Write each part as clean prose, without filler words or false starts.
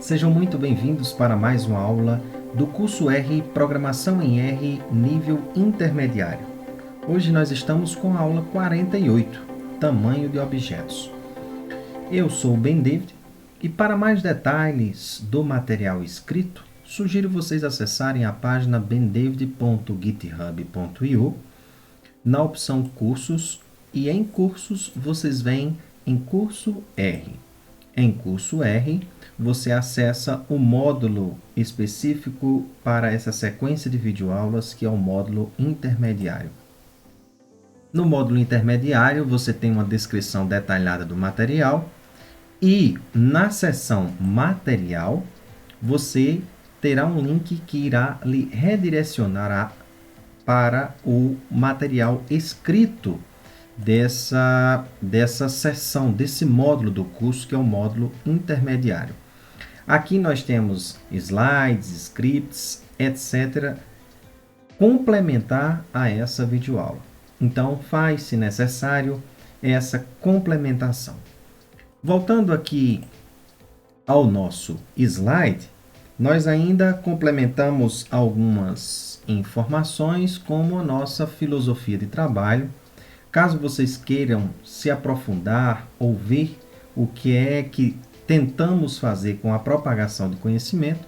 Sejam muito bem-vindos para mais uma aula do curso R Programação em R nível intermediário. Hoje nós estamos com a aula 48, Tamanho de objetos. Eu sou o Ben David e para mais detalhes do material escrito, sugiro vocês acessarem a página bendavid.github.io. Na opção Cursos e em Cursos vocês vêm em Curso R. Em Curso R, você acessa o módulo específico para essa sequência de videoaulas, que é o módulo intermediário. No módulo intermediário, você tem uma descrição detalhada do material e na seção Material, você terá um link que irá lhe redirecionar para o material escrito dessa seção, desse módulo do curso, que é o módulo intermediário. Aqui nós temos slides, scripts, etc., complementar a essa videoaula. Então, faz-se necessário essa complementação. Voltando aqui ao nosso slide, nós ainda complementamos algumas informações, como a nossa filosofia de trabalho. Caso vocês queiram se aprofundar ou ver o que é que tentamos fazer com a propagação de conhecimento,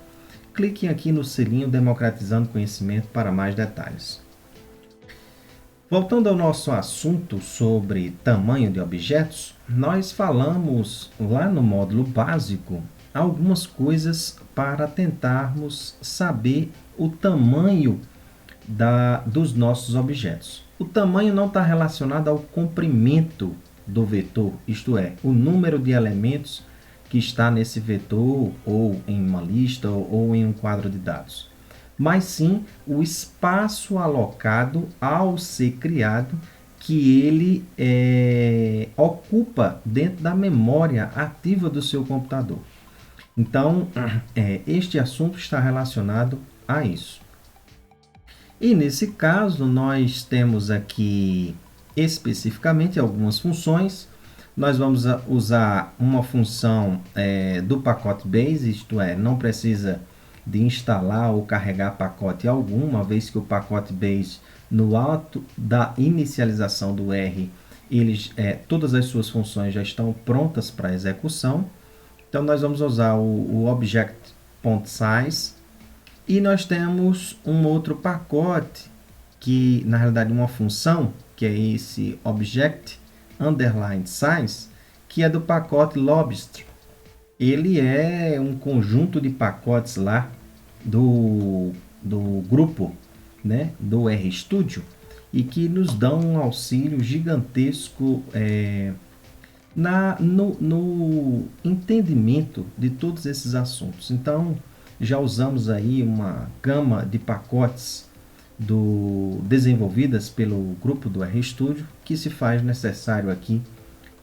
cliquem aqui no selinho Democratizando Conhecimento para mais detalhes. Voltando ao nosso assunto sobre tamanho de objetos, nós falamos lá no módulo básico algumas coisas para tentarmos saber o tamanho dos nossos objetos. O tamanho não está relacionado ao comprimento do vetor, isto é, o número de elementos que está nesse vetor, ou em uma lista, ou em um quadro de dados, mas sim o espaço alocado ao ser criado, que ele ocupa dentro da memória ativa do seu computador. Então, este assunto está relacionado a isso. E nesse caso, nós temos aqui especificamente algumas funções. Nós vamos usar uma função do pacote base, isto é, não precisa de instalar ou carregar pacote algum, uma vez que o pacote base, no ato da inicialização do R, todas as suas funções já estão prontas para execução. Então, nós vamos usar o object.size. E nós temos um outro pacote, que na realidade uma função, que é esse object underline size, que é do pacote lobster. Ele é um conjunto de pacotes lá do grupo, né, do RStudio, e que nos dão um auxílio gigantesco no entendimento de todos esses assuntos. Então, já usamos aí uma gama de pacotes desenvolvidas pelo grupo do RStudio, que se faz necessário aqui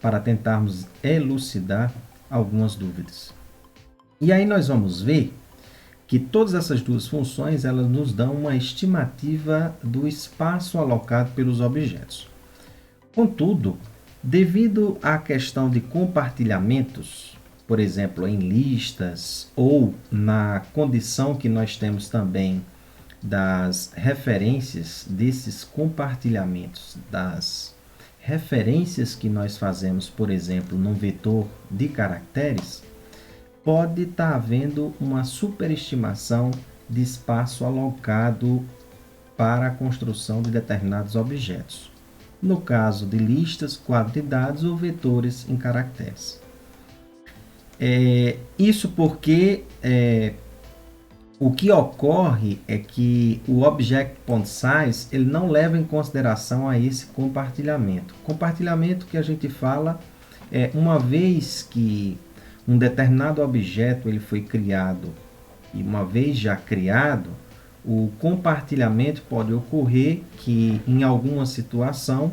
para tentarmos elucidar algumas dúvidas. E aí nós vamos ver que todas essas duas funções elas nos dão uma estimativa do espaço alocado pelos objetos. Contudo, devido à questão de compartilhamentos, por exemplo, em listas, ou na condição que nós temos também das referências desses compartilhamentos, das referências que nós fazemos, por exemplo, num vetor de caracteres, pode estar havendo uma superestimação de espaço alocado para a construção de determinados objetos. No caso de listas, quadro de dados ou vetores em caracteres. Isso porque o que ocorre é que o object.size ele não leva em consideração a esse compartilhamento. Compartilhamento que a gente fala é uma vez que um determinado objeto ele foi criado, e uma vez já criado, o compartilhamento pode ocorrer que em alguma situação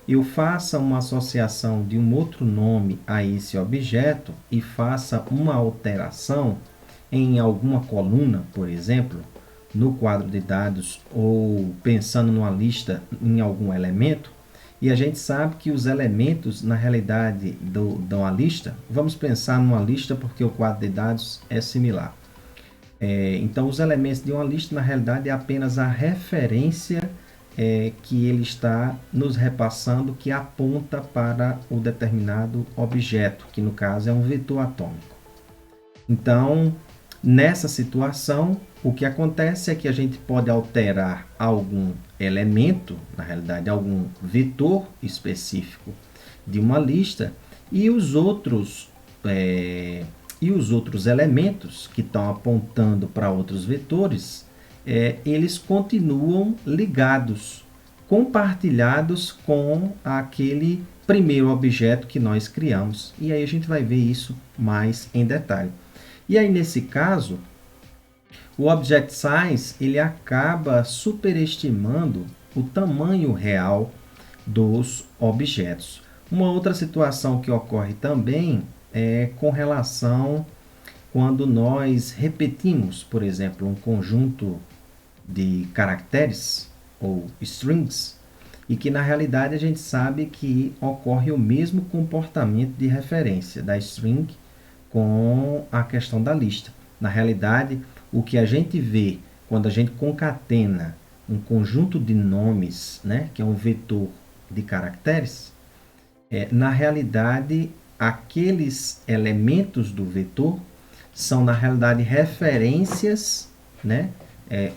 eu faça uma associação de um outro nome a esse objeto e faça uma alteração em alguma coluna, por exemplo, no quadro de dados, ou pensando numa lista em algum elemento, E a gente sabe que os elementos, na realidade, de uma lista, vamos pensar numa lista porque o quadro de dados é similar. Então, os elementos de uma lista, na realidade, é apenas a referência que ele está nos repassando, que aponta para o determinado objeto, que no caso é um vetor atômico. Então, nessa situação, o que acontece é que a gente pode alterar algum elemento, na realidade, algum vetor específico de uma lista, e os outros elementos que estão apontando para outros vetores, eles continuam ligados, compartilhados com aquele primeiro objeto que nós criamos. E aí a gente vai ver isso mais em detalhe. E aí, nesse caso, o Object Size ele acaba superestimando o tamanho real dos objetos. Uma outra situação que ocorre também é com relação quando nós repetimos, por exemplo, um conjunto de caracteres ou strings, e que na realidade a gente sabe que ocorre o mesmo comportamento de referência da string com a questão da lista. Na realidade, o que a gente vê quando a gente concatena um conjunto de nomes, né, que é um vetor de caracteres, na realidade, aqueles elementos do vetor são, na realidade, referências, né,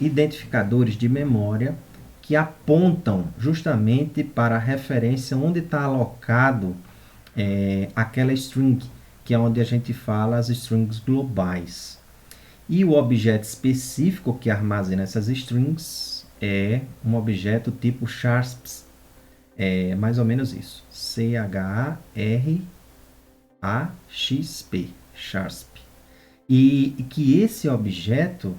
identificadores de memória que apontam justamente para a referência onde está alocado aquela string, que é onde a gente fala as strings globais. E o objeto específico que armazena essas strings é um objeto tipo CHARPS. É mais ou menos isso. CHARPS. CHARPS. E que esse objeto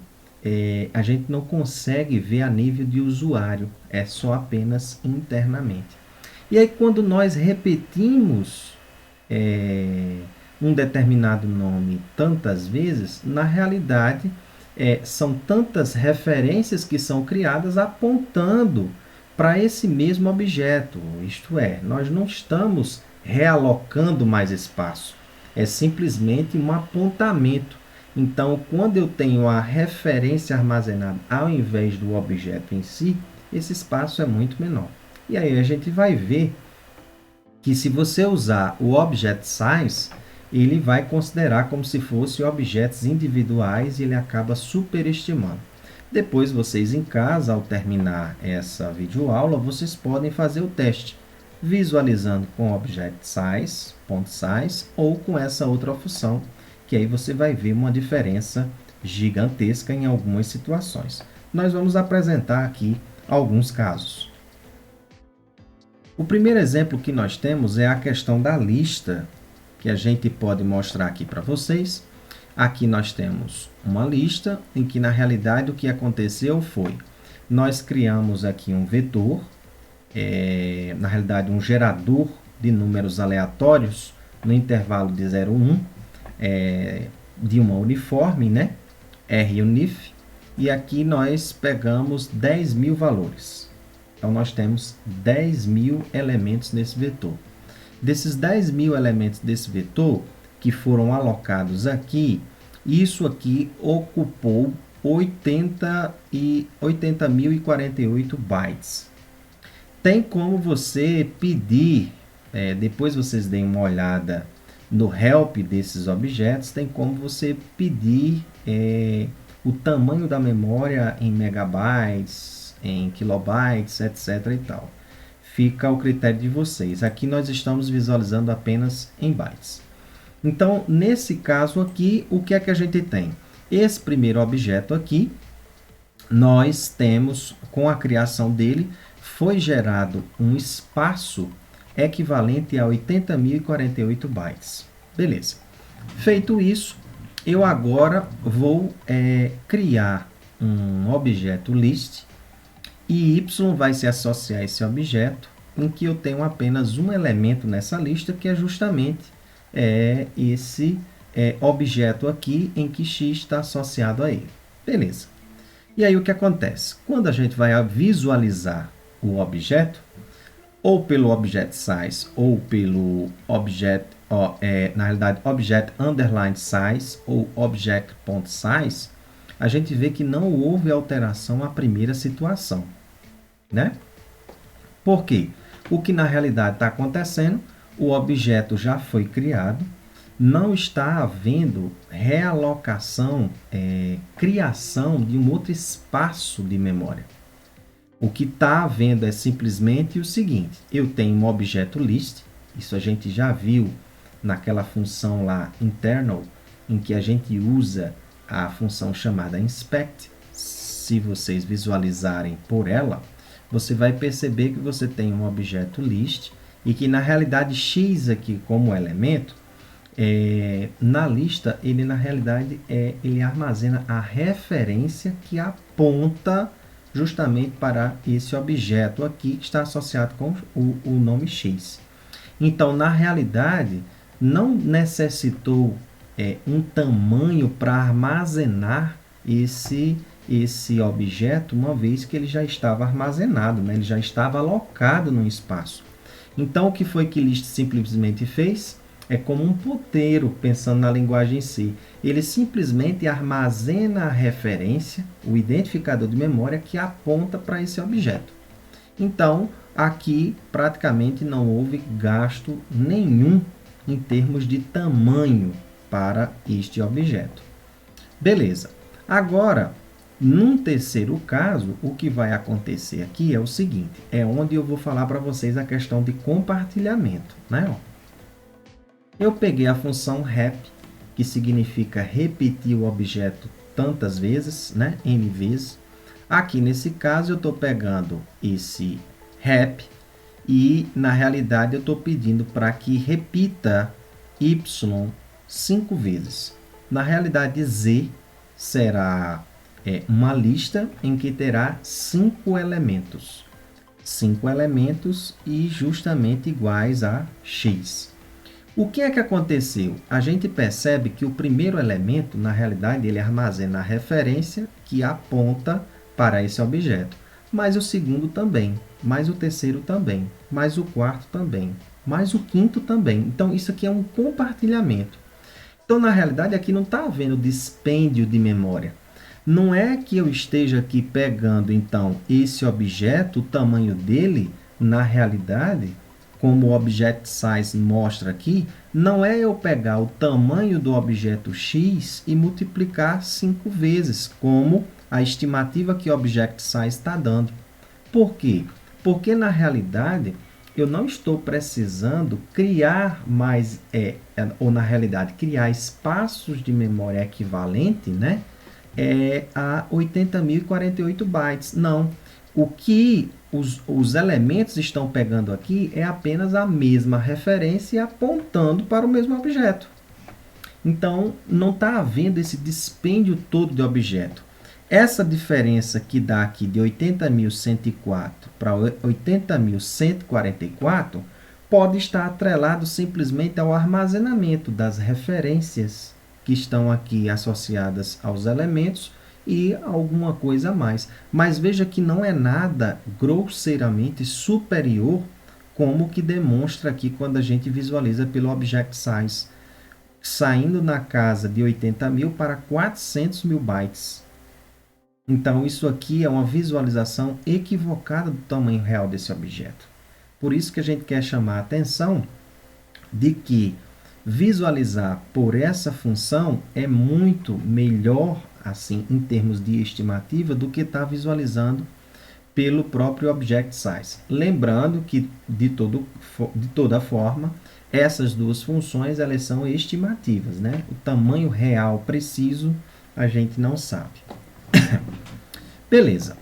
a gente não consegue ver a nível de usuário. É só apenas internamente. E aí quando nós repetimos um determinado nome tantas vezes, na realidade, são tantas referências que são criadas apontando para esse mesmo objeto. Isto é, nós não estamos realocando mais espaço, é simplesmente um apontamento. Então, quando eu tenho a referência armazenada ao invés do objeto em si, esse espaço é muito menor. E aí a gente vai ver que se você usar o Object Size, ele vai considerar como se fossem objetos individuais e ele acaba superestimando. Depois vocês em casa, ao terminar essa videoaula, vocês podem fazer o teste, visualizando com Object Size, .size, ou com essa outra função, que aí você vai ver uma diferença gigantesca em algumas situações. Nós vamos apresentar aqui alguns casos. O primeiro exemplo que nós temos é a questão da lista, que a gente pode mostrar aqui para vocês. Aqui nós temos uma lista em que, na realidade, o que aconteceu foi, nós criamos aqui um vetor, na realidade, um gerador de números aleatórios no intervalo de 0 a 1, de uma uniforme, né? runif, e aqui nós pegamos 10.000 valores. Então, nós temos 10.000 elementos nesse vetor. Desses 10.000 elementos desse vetor que foram alocados aqui, isso aqui ocupou 80.048 bytes. Tem como você pedir, depois vocês deem uma olhada no help desses objetos, tem como você pedir o tamanho da memória em megabytes, em kilobytes, etc. e tal. Fica ao critério de vocês. Aqui nós estamos visualizando apenas em bytes. Então, nesse caso aqui, o que é que a gente tem? Esse primeiro objeto aqui, nós temos, com a criação dele, foi gerado um espaço equivalente a 80.048 bytes. Beleza. Feito isso, eu agora vou criar um objeto list, e y vai se associar a esse objeto, em que eu tenho apenas um elemento nessa lista, que é justamente esse objeto aqui, em que x está associado a ele. Beleza. E aí o que acontece? Quando a gente vai visualizar o objeto, ou pelo object size ou pelo na realidade object underline size ou object.size, a gente vê que não houve alteração à primeira situação, né? Por quê? O que na realidade está acontecendo, o objeto já foi criado, não está havendo realocação, criação de um outro espaço de memória. O que está havendo é simplesmente o seguinte: eu tenho um objeto list, isso a gente já viu naquela função lá internal, em que a gente usa a função chamada inspect. Se vocês visualizarem por ela, você vai perceber que você tem um objeto list e que na realidade x aqui como elemento, na lista ele na realidade ele armazena a referência que aponta justamente para esse objeto aqui que está associado com o nome x. Então, na realidade, não necessitou um tamanho para armazenar esse objeto, uma vez que ele já estava armazenado, né? Ele já estava alocado no espaço. Então, o que foi que Liszt simplesmente fez? É como um ponteiro, pensando na linguagem C. Ele simplesmente armazena a referência, o identificador de memória, que aponta para esse objeto. Então, aqui praticamente não houve gasto nenhum em termos de tamanho para este objeto. Beleza. Agora, num terceiro caso, o que vai acontecer aqui é o seguinte, é onde eu vou falar para vocês a questão de compartilhamento, né? Eu peguei a função rep, que significa repetir o objeto tantas vezes, né? N vezes. Aqui nesse caso eu estou pegando esse rep e na realidade eu estou pedindo para que repita y 5 vezes. Na realidade z será uma lista em que terá 5 elementos. 5 elementos e justamente iguais a x. O que é que aconteceu? A gente percebe que o primeiro elemento, na realidade, ele armazena a referência que aponta para esse objeto. Mas o segundo também, mas o terceiro também, mas o quarto também, mas o quinto também. Então, isso aqui é um compartilhamento. Então, na realidade, aqui não está havendo dispêndio de memória. Não é que eu esteja aqui pegando, então, esse objeto, o tamanho dele, na realidade, como o object size mostra aqui, não é eu pegar o tamanho do objeto x e multiplicar 5 vezes, como a estimativa que o object size está dando. Por quê? Porque, na realidade, eu não estou precisando criar mais, ou na realidade, criar espaços de memória equivalente, né, a 80.048 bytes. Não. O que os elementos estão pegando aqui é apenas a mesma referência apontando para o mesmo objeto. Então, não está havendo esse dispêndio todo de objeto. Essa diferença que dá aqui de 80.104 para 80.144 pode estar atrelado simplesmente ao armazenamento das referências que estão aqui associadas aos elementos e alguma coisa a mais. Mas veja que não é nada grosseiramente superior como que demonstra aqui quando a gente visualiza pelo object size, saindo na casa de 80.000 para 400.000 bytes. Então, isso aqui é uma visualização equivocada do tamanho real desse objeto. Por isso que a gente quer chamar a atenção de que visualizar por essa função é muito melhor, assim, em termos de estimativa, do que estar visualizando pelo próprio object size. Lembrando que, de toda forma, essas duas funções elas são estimativas, né? O tamanho real preciso a gente não sabe. Beleza.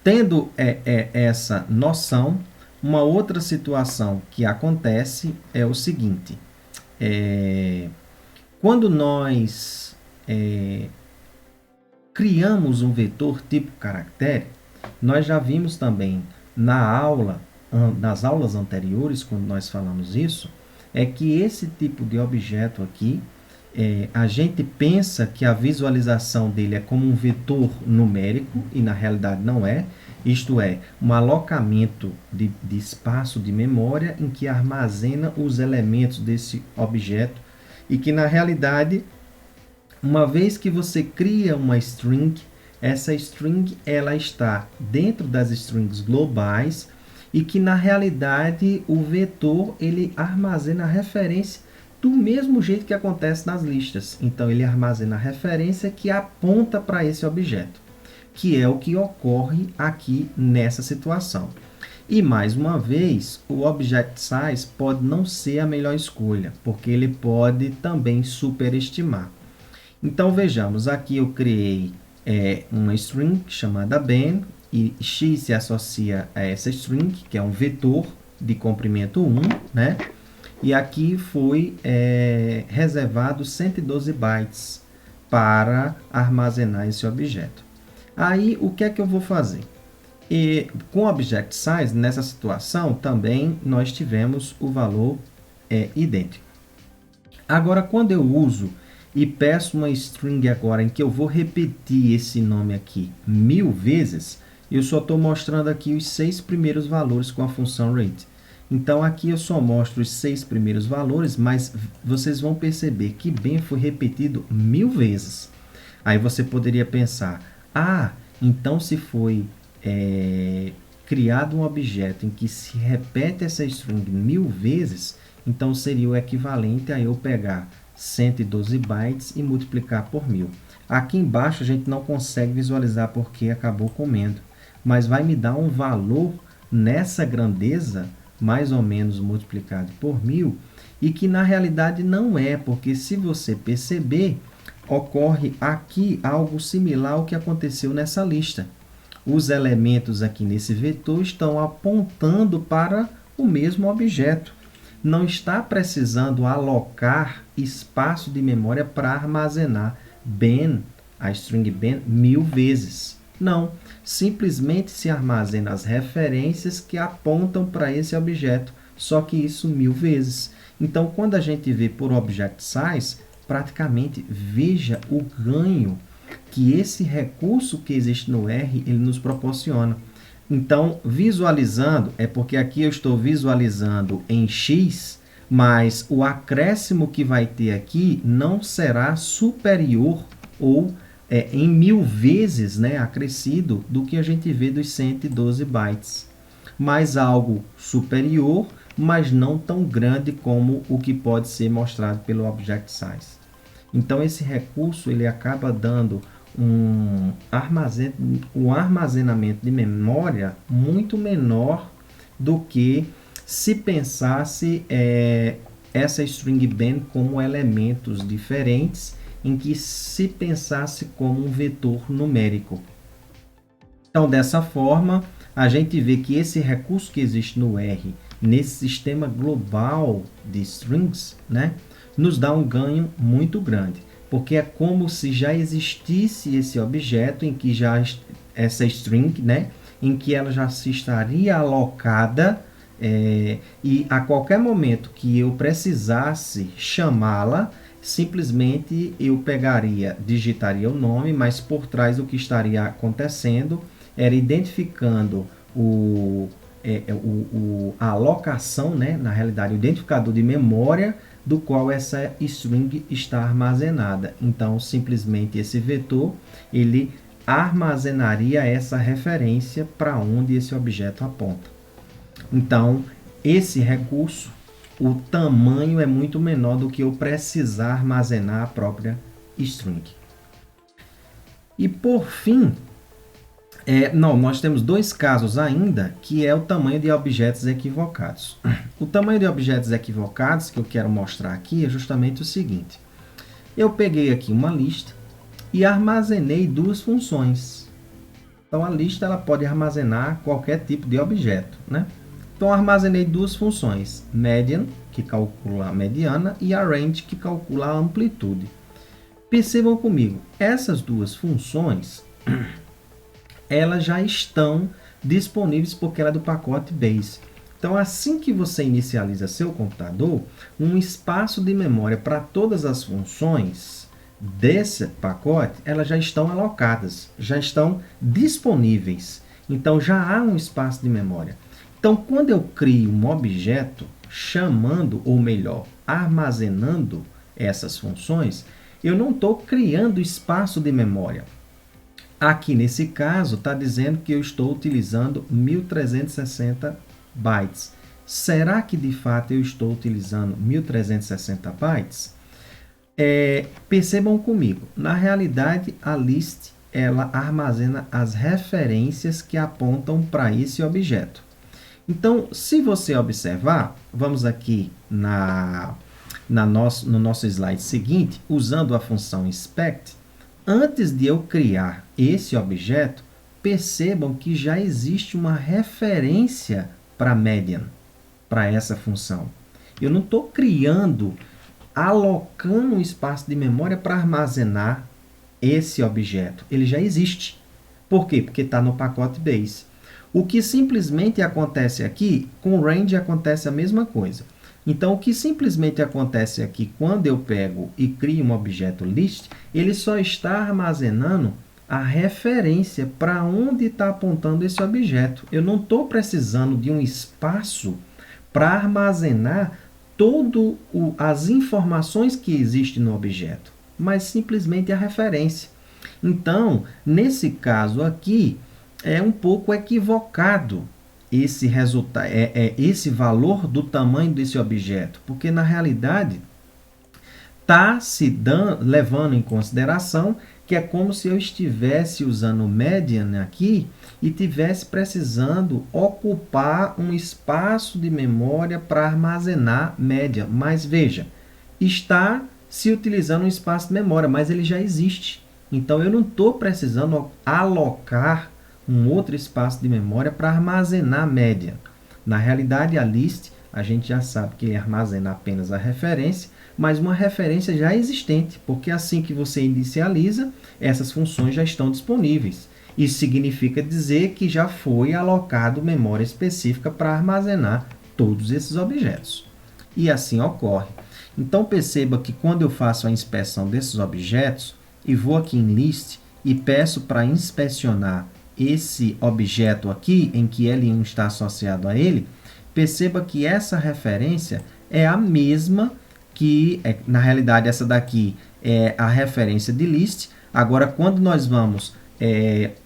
Tendo essa noção, uma outra situação que acontece é o seguinte. Quando nós criamos um vetor tipo caractere, nós já vimos também nas aulas anteriores, quando nós falamos isso, é que esse tipo de objeto aqui, a gente pensa que a visualização dele é como um vetor numérico, e na realidade não é. Isto é, um alocamento de espaço de memória em que armazena os elementos desse objeto, e que na realidade, uma vez que você cria uma string, essa string ela está dentro das strings globais, e que na realidade o vetor ele armazena a referência do mesmo jeito que acontece nas listas. Então ele armazena a referência que aponta para esse objeto, que é o que ocorre aqui nessa situação. E mais uma vez, o Object Size pode não ser a melhor escolha, porque ele pode também superestimar. Então vejamos, aqui eu criei uma string chamada Ben, e x se associa a essa string, que é um vetor de comprimento 1, né? E aqui foi reservado 112 bytes para armazenar esse objeto. Aí, o que é que eu vou fazer? Com o Object Size, nessa situação, também nós tivemos o valor idêntico. Agora, quando eu uso e peço uma string agora em que eu vou repetir esse nome aqui 1000 vezes, eu só estou mostrando aqui os 6 primeiros valores com a função rate. Então, aqui eu só mostro os 6 primeiros valores, mas vocês vão perceber que Ben foi repetido 1000 vezes. Aí você poderia pensar, então se foi criado um objeto em que se repete essa string 1000 vezes, então seria o equivalente a eu pegar 112 bytes e multiplicar por 1000. Aqui embaixo a gente não consegue visualizar porque acabou comendo, mas vai me dar um valor nessa grandeza, mais ou menos multiplicado por 1000, e que na realidade não é, porque se você perceber, ocorre aqui algo similar ao que aconteceu nessa lista. Os elementos aqui nesse vetor estão apontando para o mesmo objeto. Não está precisando alocar espaço de memória para armazenar Ben, a string Ben, 1000 vezes. Não, simplesmente se armazena as referências que apontam para esse objeto, só que isso 1000 vezes. Então, quando a gente vê por Object Size, praticamente veja o ganho que esse recurso que existe no R, ele nos proporciona. Então, visualizando, é porque aqui eu estou visualizando em X, mas o acréscimo que vai ter aqui não será superior ou em 1000 vezes, né, acrescido do que a gente vê dos 112 bytes. Mas algo superior, mas não tão grande como o que pode ser mostrado pelo Object Size. Então, esse recurso ele acaba dando um armazenamento de memória muito menor do que se pensasse essa string Ben como elementos diferentes, em que se pensasse como um vetor numérico. Então, dessa forma, a gente vê que esse recurso que existe no R, nesse sistema global de strings, né, nos dá um ganho muito grande, porque é como se já existisse esse objeto em que já essa string, né, em que ela já se estaria alocada, e a qualquer momento que eu precisasse chamá-la, simplesmente eu digitaria o nome, mas por trás o que estaria acontecendo era identificando a alocação, né, na realidade, o identificador de memória do qual essa string está armazenada. Então, simplesmente esse vetor, ele armazenaria essa referência para onde esse objeto aponta. Então, esse recurso, o tamanho é muito menor do que eu precisar armazenar a própria string. E por fim, nós temos dois casos ainda, que é o tamanho de objetos equivocados. O tamanho de objetos equivocados que eu quero mostrar aqui é justamente o seguinte. Eu peguei aqui uma lista e armazenei duas funções. Então, a lista ela pode armazenar qualquer tipo de objeto, né? Então, armazenei duas funções, median, que calcula a mediana, e arrange, que calcula a amplitude. Percebam comigo, essas duas funções, elas já estão disponíveis porque ela é do pacote base. Então, assim que você inicializa seu computador, um espaço de memória para todas as funções desse pacote, elas já estão alocadas, já estão disponíveis. Então, já há um espaço de memória. Então, quando eu crio um objeto chamando, ou melhor, armazenando essas funções, eu não estou criando espaço de memória. Aqui, nesse caso, está dizendo que eu estou utilizando 1360 bytes. Será que, de fato, eu estou utilizando 1360 bytes? Percebam comigo, na realidade, a list ela armazena as referências que apontam para esse objeto. Então, se você observar, vamos aqui no nosso slide seguinte, usando a função inspect, antes de eu criar esse objeto, percebam que já existe uma referência para median, para essa função. Eu não estou criando, alocando um espaço de memória para armazenar esse objeto. Ele já existe. Por quê? Porque está no pacote base. O que simplesmente acontece aqui, com o range acontece a mesma coisa. Então, o que simplesmente acontece aqui, quando eu pego e crio um objeto list, ele só está armazenando a referência para onde está apontando esse objeto. Eu não estou precisando de um espaço para armazenar todas as informações que existem no objeto, mas simplesmente a referência. Então, nesse caso aqui, é um pouco equivocado esse resultado, esse valor do tamanho desse objeto, porque na realidade está levando em consideração que é como se eu estivesse usando o median aqui e tivesse precisando ocupar um espaço de memória para armazenar median. Mas veja, está se utilizando um espaço de memória, mas ele já existe. Então eu não estou precisando alocar um outro espaço de memória para armazenar median. Na realidade, a list, a gente já sabe que ele armazena apenas a referência, mas uma referência já existente, porque assim que você inicializa, essas funções já estão disponíveis. Isso significa dizer que já foi alocado memória específica para armazenar todos esses objetos. E assim ocorre. Então perceba que quando eu faço a inspeção desses objetos, e vou aqui em list e peço para inspecionar esse objeto aqui, em que L1 está associado a ele, perceba que essa referência é a mesma que, na realidade, essa daqui é a referência de list. Agora, quando nós vamos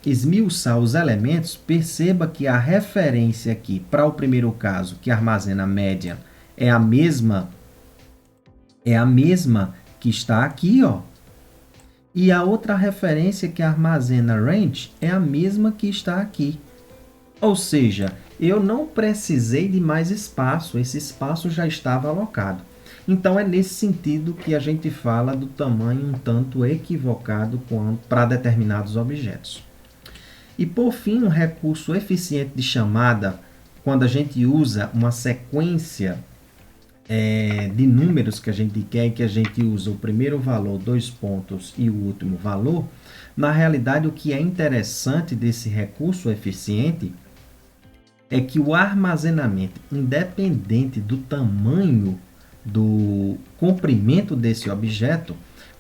esmiuçar os elementos, perceba que a referência aqui, para o primeiro caso, que armazena median, é a mesma que está aqui, ó. E a outra referência que armazena range é a mesma que está aqui. Ou seja, eu não precisei de mais espaço, esse espaço já estava alocado. Então, é nesse sentido que a gente fala do tamanho um tanto equivocado para determinados objetos. E, por fim, um recurso eficiente de chamada, quando a gente usa uma sequência de números que a gente quer, que a gente usa o primeiro valor, 2 pontos, e o último valor, na realidade, o que é interessante desse recurso eficiente é que o armazenamento, independente do tamanho do comprimento desse objeto,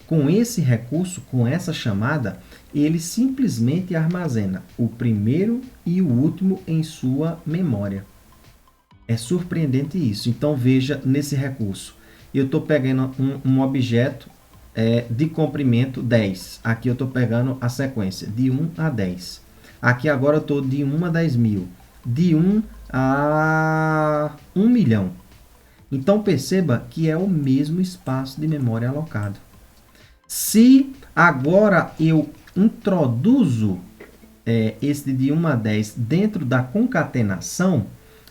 com esse recurso, com essa chamada, ele simplesmente armazena o primeiro e o último em sua memória. É surpreendente isso. Então, veja nesse recurso. Eu estou pegando um objeto de comprimento 10. Aqui eu estou pegando a sequência de 1 a 10. Aqui agora eu estou de 1 a 10 mil. De 1 a 1 milhão. Então, perceba que é o mesmo espaço de memória alocado. Se agora eu introduzo esse de 1 a 10 dentro da concatenação,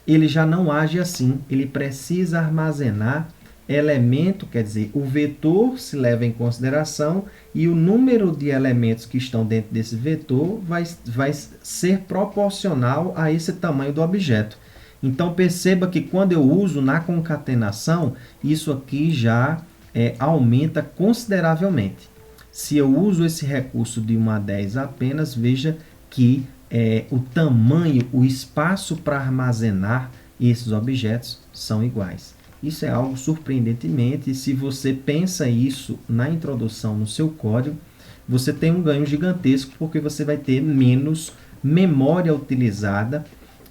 ele já não age assim. Ele precisa armazenar elemento, quer dizer, o vetor se leva em consideração e o número de elementos que estão dentro desse vetor vai ser proporcional a esse tamanho do objeto. Então, perceba que quando eu uso na concatenação, isso aqui já aumenta consideravelmente. Se eu uso esse recurso de 1 a 10 apenas, veja que o tamanho, o espaço para armazenar esses objetos são iguais. Isso é algo surpreendentemente, se você pensa isso na introdução no seu código, você tem um ganho gigantesco, porque você vai ter menos memória utilizada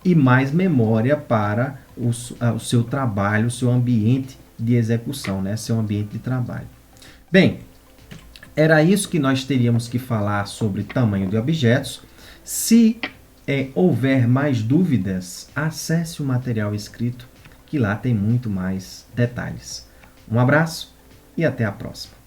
e mais memória para o seu trabalho, o seu ambiente de execução, né? Seu ambiente de trabalho. Bem, era isso que nós teríamos que falar sobre tamanho de objetos. Se houver mais dúvidas, acesse o material escrito, que lá tem muito mais detalhes. Um abraço e até a próxima.